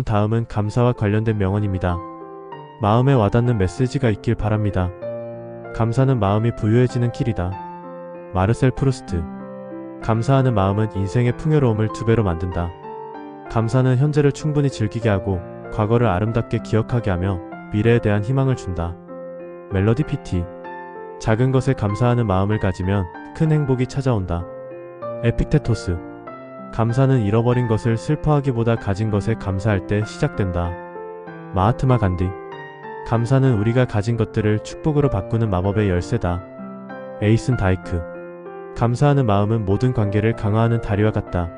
다음은 감사와 관련된 명언입니다. 마음에 와닿는 메시지가 있길 바랍니다. 감사는 마음이 부유해지는 길이다. 마르셀 프루스트. 감사하는 마음은 인생의 풍요로움을 2배로 만든다. 감사는 현재를 충분히 즐기게 하고 과거를 아름답게 기억하게 하며 미래에 대한 희망을 준다. 멜로디 PT. 작은 것에 감사하는 마음을 가지면 큰 행복이 찾아온다. 에픽테토스. 감사는 잃어버린 것을 슬퍼하기보다 가진 것에 감사할 때 시작된다. 마하트마 간디. 감사는 우리가 가진 것들을 축복으로 바꾸는 마법의 열쇠다. 에이슨 다이크. 감사하는 마음은 모든 관계를 강화하는 다리와 같다.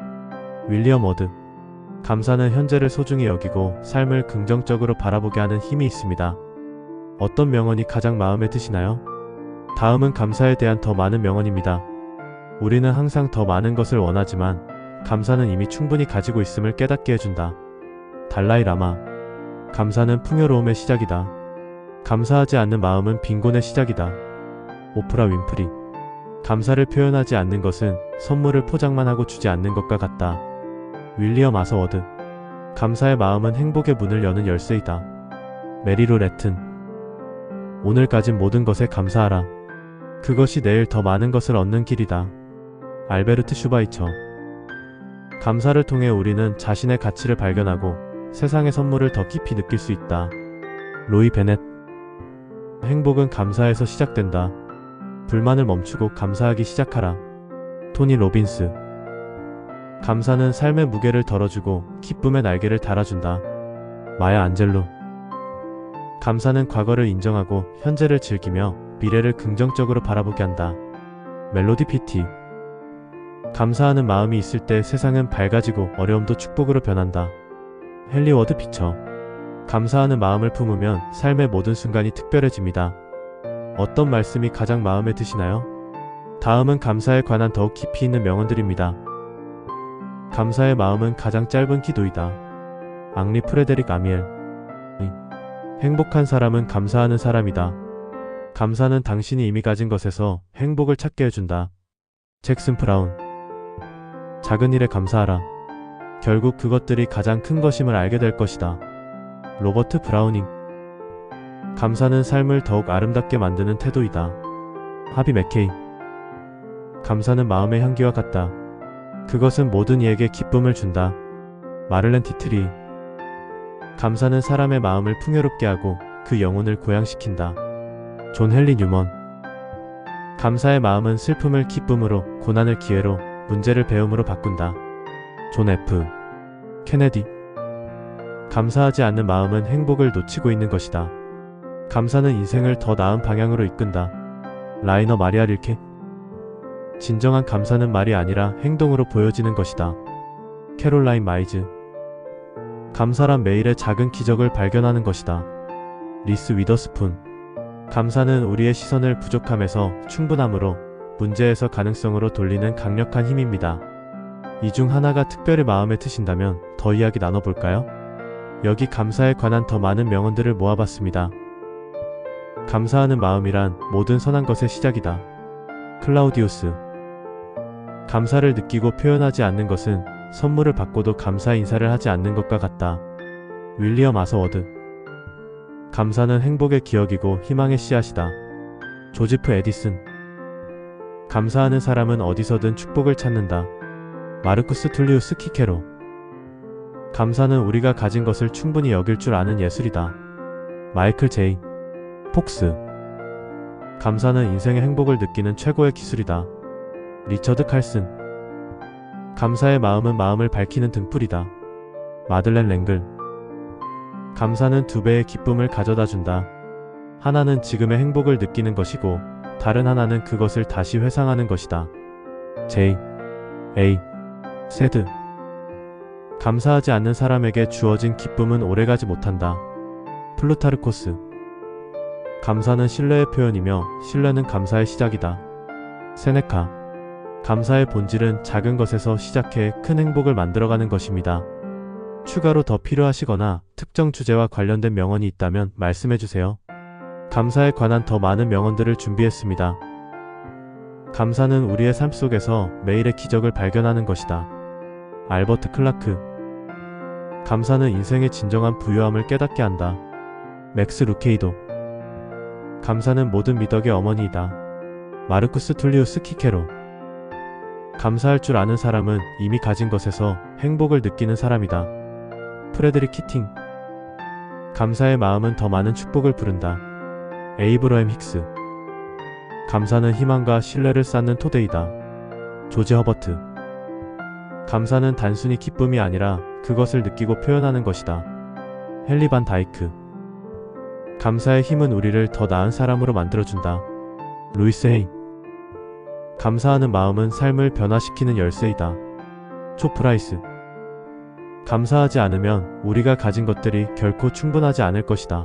윌리엄 워드. 감사는 현재를 소중히 여기고 삶을 긍정적으로 바라보게 하는 힘이 있습니다. 어떤 명언이 가장 마음에 드시나요? 다음은 감사에 대한 더 많은 명언입니다. 우리는 항상 더 많은 것을 원하지만 감사는 이미 충분히 가지고 있음을 깨닫게 해준다. 달라이 라마. 감사는 풍요로움의 시작이다. 감사하지 않는 마음은 빈곤의 시작이다. 오프라 윈프리. 감사를 표현하지 않는 것은 선물을 포장만 하고 주지 않는 것과 같다. 윌리엄 아서워드. 감사의 마음은 행복의 문을 여는 열쇠이다. 메리루 레튼. 오늘 가진 모든 것에 감사하라. 그것이 내일 더 많은 것을 얻는 길이다. 알베르트 슈바이처. 감사를 통해 우리는 자신의 가치를 발견하고 세상의 선물을 더 깊이 느낄 수 있다. 로이 베넷. 행복은 감사에서 시작된다. 불만을 멈추고 감사하기 시작하라. 토니 로빈스. 감사는 삶의 무게를 덜어주고 기쁨의 날개를 달아준다. 마야 안젤로. 감사는 과거를 인정하고 현재를 즐기며 미래를 긍정적으로 바라보게 한다. 멜로디 PT. 감사하는 마음이 있을 때 세상은 밝아지고 어려움도 축복으로 변한다. 헨리워드 피처. 감사하는 마음을 품으면 삶의 모든 순간이 특별해집니다. 어떤 말씀이 가장 마음에 드시나요? 다음은 감사에 관한 더욱 깊이 있는 명언들입니다. 감사의 마음은 가장 짧은 기도이다. 앙리 프레데릭 아미엘. 행복한 사람은 감사하는 사람이다. 감사는 당신이 이미 가진 것에서 행복을 찾게 해준다. 잭슨 브라운. 작은 일에 감사하라. 결국 그것들이 가장 큰 것임을 알게 될 것이다. 로버트 브라우닝. 감사는 삶을 더욱 아름답게 만드는 태도이다. 하비 맥케이. 감사는 마음의 향기와 같다. 그것은 모든 이에게 기쁨을 준다. 마를렌 디트리. 감사는 사람의 마음을 풍요롭게 하고 그 영혼을 고양시킨다. 존 헨리 뉴먼. 감사의 마음은 슬픔을 기쁨으로, 고난을 기회로, 문제를 배움으로 바꾼다. 존 F. 케네디. 감사하지 않는 마음은 행복을 놓치고 있는 것이다. 감사는 인생을 더 나은 방향으로 이끈다. 라이너 마리아 릴케. 진정한 감사는 말이 아니라 행동으로 보여지는 것이다. 캐롤라인 마이즈. 감사란 매일의 작은 기적을 발견하는 것이다. 리스 위더스푼. 감사는 우리의 시선을 부족함에서 충분함으로, 문제에서 가능성으로 돌리는 강력한 힘입니다. 이 중 하나가 특별히 마음에 드신다면 더 이야기 나눠볼까요? 여기 감사에 관한 더 많은 명언들을 모아봤습니다. 감사하는 마음이란 모든 선한 것의 시작이다. 클라우디우스. 감사를 느끼고 표현하지 않는 것은 선물을 받고도 감사 인사를 하지 않는 것과 같다. 윌리엄 아서워드. 감사는 행복의 기억이고 희망의 씨앗이다. 조지프 에디슨. 감사하는 사람은 어디서든 축복을 찾는다. 마르쿠스 툴리우스 키케로. 감사는 우리가 가진 것을 충분히 여길 줄 아는 예술이다. 마이클 제이. 폭스. 감사는 인생의 행복을 느끼는 최고의 기술이다. 리처드 칼슨. 감사의 마음은 마음을 밝히는 등불이다. 마들렌 랭글. 감사는 2배의 기쁨을 가져다 준다. 하나는 지금의 행복을 느끼는 것이고 다른 하나는 그것을 다시 회상하는 것이다. J. A. 세드. 감사하지 않는 사람에게 주어진 기쁨은 오래가지 못한다. 플루타르코스. 감사는 신뢰의 표현이며 신뢰는 감사의 시작이다. 세네카. 감사의 본질은 작은 것에서 시작해 큰 행복을 만들어가는 것입니다. 추가로 더 필요하시거나 특정 주제와 관련된 명언이 있다면 말씀해주세요. 감사에 관한 더 많은 명언들을 준비했습니다. 감사는 우리의 삶 속에서 매일의 기적을 발견하는 것이다. 알버트 클라크. 감사는 인생의 진정한 부유함을 깨닫게 한다. 맥스 루케이도. 감사는 모든 미덕의 어머니이다. 마르쿠스 툴리우스 키케로. 감사할 줄 아는 사람은 이미 가진 것에서 행복을 느끼는 사람이다. 프레드릭 키팅. 감사의 마음은 더 많은 축복을 부른다. 에이브러햄 힉스. 감사는 희망과 신뢰를 쌓는 토대이다. 조지 허버트. 감사는 단순히 기쁨이 아니라 그것을 느끼고 표현하는 것이다. 헨리 반 다이크. 감사의 힘은 우리를 더 나은 사람으로 만들어준다. 루이스 헤이. 감사하는 마음은 삶을 변화시키는 열쇠이다. 초 프라이스. 감사하지 않으면 우리가 가진 것들이 결코 충분하지 않을 것이다.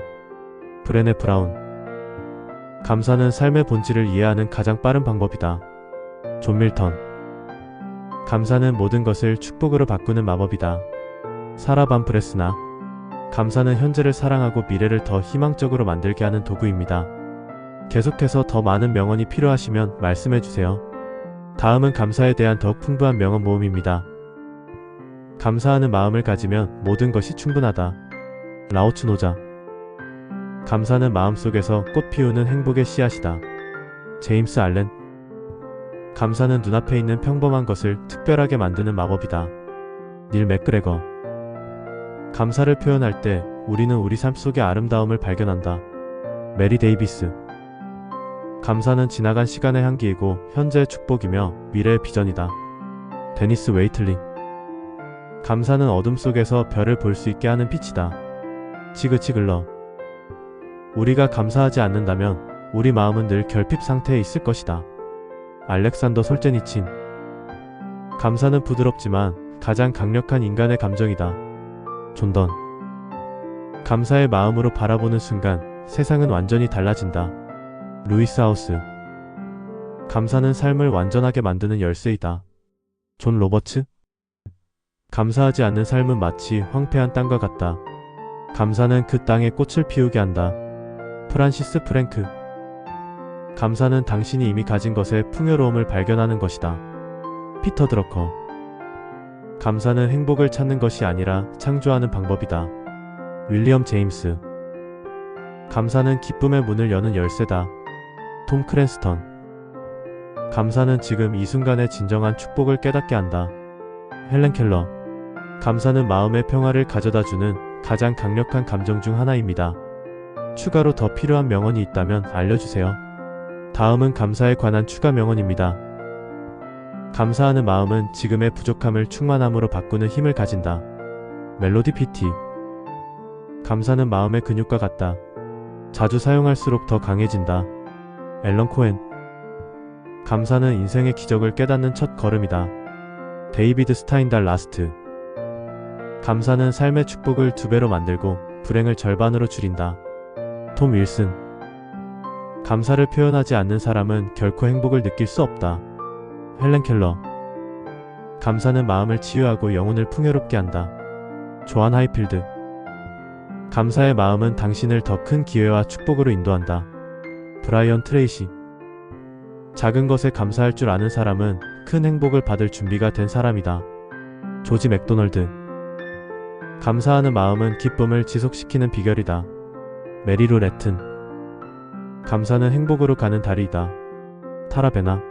브레네 브라운. 감사는 삶의 본질을 이해하는 가장 빠른 방법이다. 존 밀턴. 감사는 모든 것을 축복으로 바꾸는 마법이다. 사라 반 프레스나. 감사는 현재를 사랑하고 미래를 더 희망적으로 만들게 하는 도구입니다. 계속해서 더 많은 명언이 필요하시면 말씀해주세요. 다음은 감사에 대한 더욱 풍부한 명언 모음입니다. 감사하는 마음을 가지면 모든 것이 충분하다. 라오츠 노자. 감사는 마음속에서 꽃 피우는 행복의 씨앗이다. 제임스 알렌. 감사는 눈앞에 있는 평범한 것을 특별하게 만드는 마법이다. 닐 맥그레거. 감사를 표현할 때 우리는 우리 삶 속의 아름다움을 발견한다. 메리 데이비스. 감사는 지나간 시간의 향기이고 현재의 축복이며 미래의 비전이다. 데니스 웨이틀링. 감사는 어둠 속에서 별을 볼 수 있게 하는 빛이다. 지그치 글러. 우리가 감사하지 않는다면 우리 마음은 늘 결핍 상태에 있을 것이다. 알렉산더 솔제니친. 감사는 부드럽지만 가장 강력한 인간의 감정이다. 존 던. 감사의 마음으로 바라보는 순간 세상은 완전히 달라진다. 루이스 하우스. 감사는 삶을 완전하게 만드는 열쇠이다. 존 로버츠. 감사하지 않는 삶은 마치 황폐한 땅과 같다. 감사는 그 땅에 꽃을 피우게 한다. 프란시스 프랭크. 감사는 당신이 이미 가진 것의 풍요로움을 발견하는 것이다. 피터 드러커. 감사는 행복을 찾는 것이 아니라 창조하는 방법이다. 윌리엄 제임스. 감사는 기쁨의 문을 여는 열쇠다. 톰 크랜스턴. 감사는 지금 이 순간의 진정한 축복을 깨닫게 한다. 헬렌 켈러. 감사는 마음의 평화를 가져다주는 가장 강력한 감정 중 하나입니다. 추가로 더 필요한 명언이 있다면 알려주세요. 다음은 감사에 관한 추가 명언입니다. 감사하는 마음은 지금의 부족함을 충만함으로 바꾸는 힘을 가진다. 멜로디 PT. 감사는 마음의 근육과 같다. 자주 사용할수록 더 강해진다. 앨런 코엔. 감사는 인생의 기적을 깨닫는 첫 걸음이다. 데이비드 스타인달 라스트. 감사는 삶의 축복을 2배로 만들고 불행을 절반으로 줄인다. 톰 윌슨. 감사를 표현하지 않는 사람은 결코 행복을 느낄 수 없다. 헬렌 켈러. 감사는 마음을 치유하고 영혼을 풍요롭게 한다. 조한 하이필드. 감사의 마음은 당신을 더 큰 기회와 축복으로 인도한다. 브라이언 트레이시. 작은 것에 감사할 줄 아는 사람은 큰 행복을 받을 준비가 된 사람이다. 조지 맥도널드. 감사하는 마음은 기쁨을 지속시키는 비결이다. 메리루 레튼. 감사는 행복으로 가는 다리이다. 타라 베나.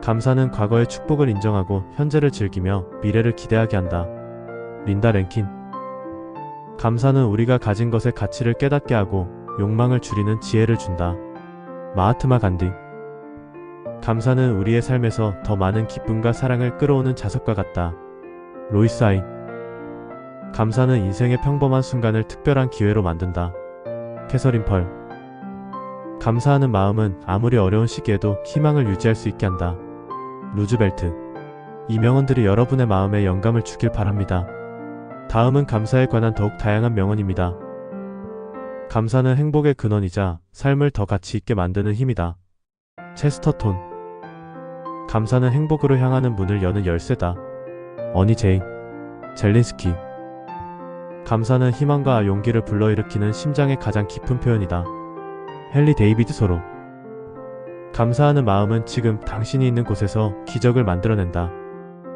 감사는 과거의 축복을 인정하고 현재를 즐기며 미래를 기대하게 한다. 린다 랭킨. 감사는 우리가 가진 것의 가치를 깨닫게 하고 욕망을 줄이는 지혜를 준다. 마하트마 간디. 감사는 우리의 삶에서 더 많은 기쁨과 사랑을 끌어오는 자석과 같다. 로이스 아이. 감사는 인생의 평범한 순간을 특별한 기회로 만든다. 캐서린 펄. 감사하는 마음은 아무리 어려운 시기에도 희망을 유지할 수 있게 한다. 루즈벨트. 이 명언들이 여러분의 마음에 영감을 주길 바랍니다. 다음은 감사에 관한 더욱 다양한 명언입니다. 감사는 행복의 근원이자 삶을 더 가치 있게 만드는 힘이다. 체스터톤. 감사는 행복으로 향하는 문을 여는 열쇠다. 어니 제이. 젤린스키. 감사는 희망과 용기를 불러일으키는 심장의 가장 깊은 표현이다. 헨리 데이비드 소로. 감사하는 마음은 지금 당신이 있는 곳에서 기적을 만들어낸다.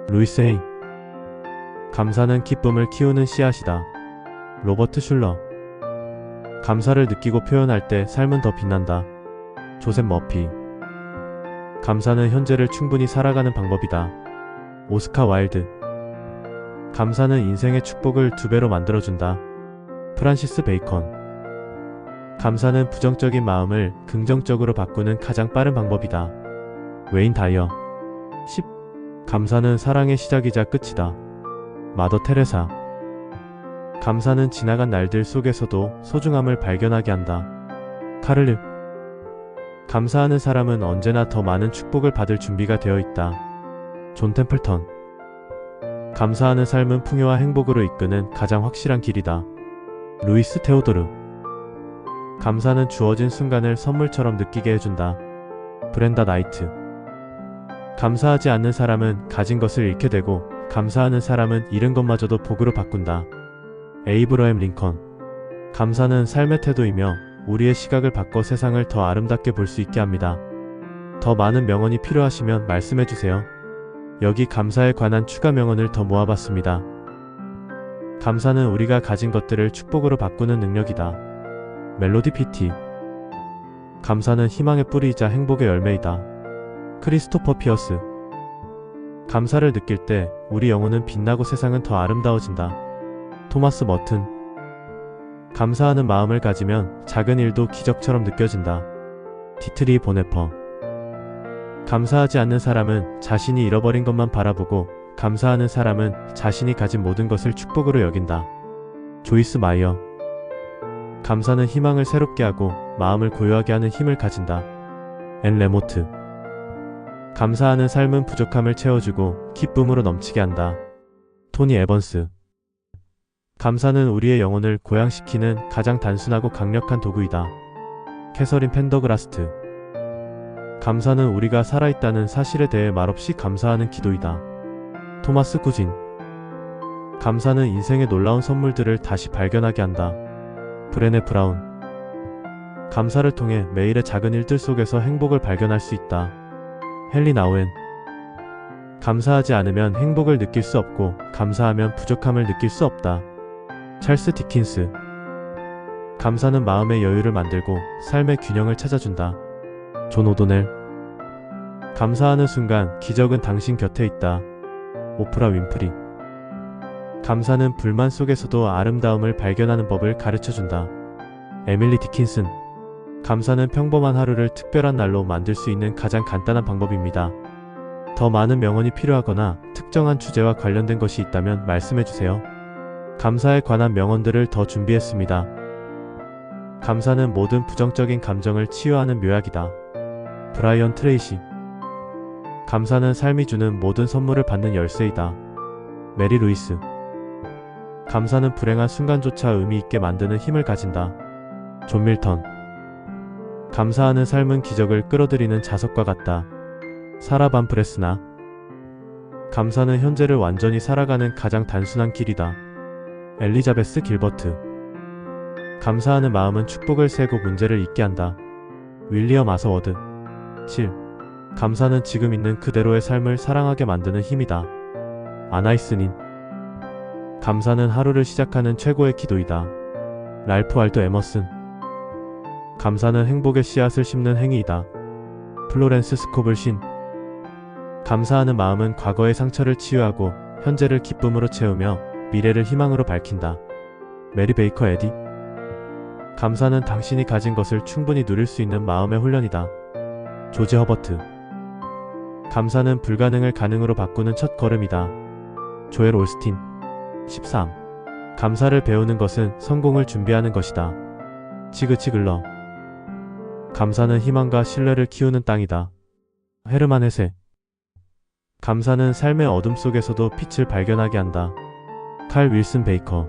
루이스 헤이. 감사는 기쁨을 키우는 씨앗이다. 로버트 슐러. 감사를 느끼고 표현할 때 삶은 더 빛난다. 조셉 머피. 감사는 현재를 충분히 살아가는 방법이다. 오스카 와일드. 감사는 인생의 축복을 2배로 만들어준다. 프란시스 베이컨. 감사는 부정적인 마음을 긍정적으로 바꾸는 가장 빠른 방법이다. 웨인 다이어. 10. 감사는 사랑의 시작이자 끝이다. 마더 테레사. 감사는 지나간 날들 속에서도 소중함을 발견하게 한다. 카를르. 감사하는 사람은 언제나 더 많은 축복을 받을 준비가 되어 있다. 존 템플턴. 감사하는 삶은 풍요와 행복으로 이끄는 가장 확실한 길이다. 루이스 테오도르. 감사는 주어진 순간을 선물처럼 느끼게 해준다. 브렌다 나이트. 감사하지 않는 사람은 가진 것을 잃게 되고 감사하는 사람은 잃은 것마저도 복으로 바꾼다. 에이브러햄 링컨. 감사는 삶의 태도이며 우리의 시각을 바꿔 세상을 더 아름답게 볼 수 있게 합니다. 더 많은 명언이 필요하시면 말씀해주세요. 여기 감사에 관한 추가 명언을 더 모아봤습니다. 감사는 우리가 가진 것들을 축복으로 바꾸는 능력이다. 멜로디 피티. 감사는 희망의 뿌리이자 행복의 열매이다. 크리스토퍼 피어스. 감사를 느낄 때 우리 영혼은 빛나고 세상은 더 아름다워진다. 토마스 머튼. 감사하는 마음을 가지면 작은 일도 기적처럼 느껴진다. 디트리 보네퍼. 감사하지 않는 사람은 자신이 잃어버린 것만 바라보고 감사하는 사람은 자신이 가진 모든 것을 축복으로 여긴다. 조이스 마이어. 감사는 희망을 새롭게 하고 마음을 고요하게 하는 힘을 가진다. 앤 레모트. 감사하는 삶은 부족함을 채워주고 기쁨으로 넘치게 한다. 토니 에번스. 감사는 우리의 영혼을 고양시키는 가장 단순하고 강력한 도구이다. 캐서린 펜더그라스트. 감사는 우리가 살아있다는 사실에 대해 말없이 감사하는 기도이다. 토마스 쿠진. 감사는 인생의 놀라운 선물들을 다시 발견하게 한다. 브레네 브라운. 감사를 통해 매일의 작은 일들 속에서 행복을 발견할 수 있다. 헨리 나우엔. 감사하지 않으면 행복을 느낄 수 없고 감사하면 부족함을 느낄 수 없다. 찰스 디킨스. 감사는 마음의 여유를 만들고 삶의 균형을 찾아준다. 존 오도넬. 감사하는 순간 기적은 당신 곁에 있다. 오프라 윈프리. 감사는 불만 속에서도 아름다움을 발견하는 법을 가르쳐준다. 에밀리 디킨슨. 감사는 평범한 하루를 특별한 날로 만들 수 있는 가장 간단한 방법입니다. 더 많은 명언이 필요하거나 특정한 주제와 관련된 것이 있다면 말씀해주세요. 감사에 관한 명언들을 더 준비했습니다. 감사는 모든 부정적인 감정을 치유하는 묘약이다. 브라이언 트레이시. 감사는 삶이 주는 모든 선물을 받는 열쇠이다. 메리 루이스. 감사는 불행한 순간조차 의미 있게 만드는 힘을 가진다. 존 밀턴. 감사하는 삶은 기적을 끌어들이는 자석과 같다. 사라 반 프레스나. 감사는 현재를 완전히 살아가는 가장 단순한 길이다. 엘리자베스 길버트. 감사하는 마음은 축복을 세고 문제를 잊게 한다. 윌리엄 아서워드. 7. 감사는 지금 있는 그대로의 삶을 사랑하게 만드는 힘이다. 아나이스닌. 감사는 하루를 시작하는 최고의 기도이다. 랄프 알도 에머슨. 감사는 행복의 씨앗을 심는 행위이다. 플로렌스 스코블 신. 감사하는 마음은 과거의 상처를 치유하고 현재를 기쁨으로 채우며 미래를 희망으로 밝힌다. 메리 베이커 에디. 감사는 당신이 가진 것을 충분히 누릴 수 있는 마음의 훈련이다. 조지 허버트. 감사는 불가능을 가능으로 바꾸는 첫 걸음이다. 조엘 올스틴. 13. 감사를 배우는 것은 성공을 준비하는 것이다. 지그치 글러. 감사는 희망과 신뢰를 키우는 땅이다. 헤르만 헤세. 감사는 삶의 어둠 속에서도 빛을 발견하게 한다. 칼 윌슨 베이커.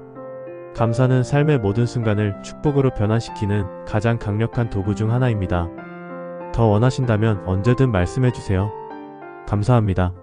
감사는 삶의 모든 순간을 축복으로 변환시키는 가장 강력한 도구 중 하나입니다. 더 원하신다면 언제든 말씀해주세요. 감사합니다.